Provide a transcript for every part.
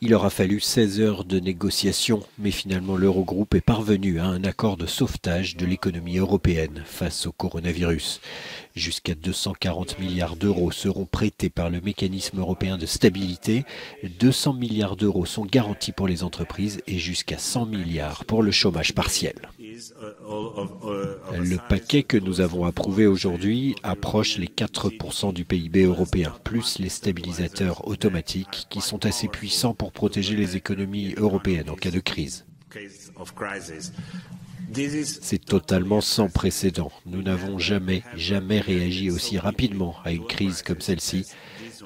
Il aura fallu 16 heures de négociations, mais finalement l'Eurogroupe est parvenu à un accord de sauvetage de l'économie européenne face au coronavirus. Jusqu'à 240 milliards d'euros seront prêtés par le mécanisme européen de stabilité, 200 milliards d'euros sont garantis pour les entreprises et jusqu'à 100 milliards pour le chômage partiel. Le paquet que nous avons approuvé aujourd'hui approche les 4% du PIB européen, plus les stabilisateurs automatiques qui sont assez puissants pour protéger les économies européennes en cas de crise. C'est totalement sans précédent. Nous n'avons jamais réagi aussi rapidement à une crise comme celle-ci.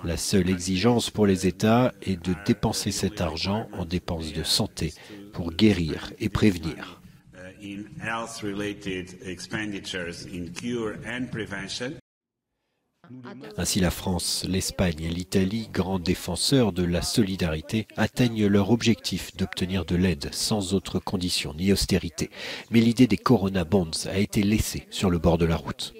La seule exigence pour les États est de dépenser cet argent en dépenses de santé pour guérir et prévenir. Ainsi, la France, l'Espagne et l'Italie, grands défenseurs de la solidarité, atteignent leur objectif d'obtenir de l'aide sans autre condition ni austérité. Mais l'idée des Corona Bonds a été laissée sur le bord de la route.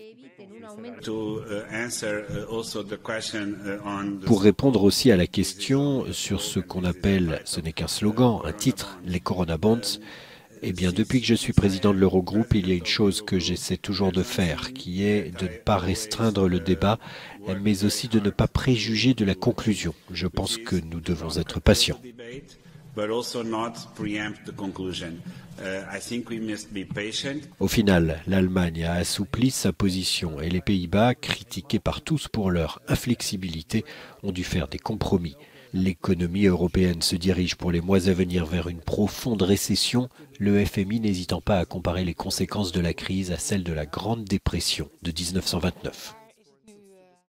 Pour répondre aussi à la question sur ce qu'on appelle, ce n'est qu'un slogan, un titre, les Corona Bonds, eh bien, depuis que je suis président de l'Eurogroupe, il y a une chose que j'essaie toujours de faire, qui est de ne pas restreindre le débat, mais aussi de ne pas préjuger de la conclusion. Je pense que nous devons être patients. Au final, l'Allemagne a assoupli sa position et les Pays-Bas, critiqués par tous pour leur inflexibilité, ont dû faire des compromis. L'économie européenne se dirige pour les mois à venir vers une profonde récession, le FMI n'hésitant pas à comparer les conséquences de la crise à celles de la Grande Dépression de 1929.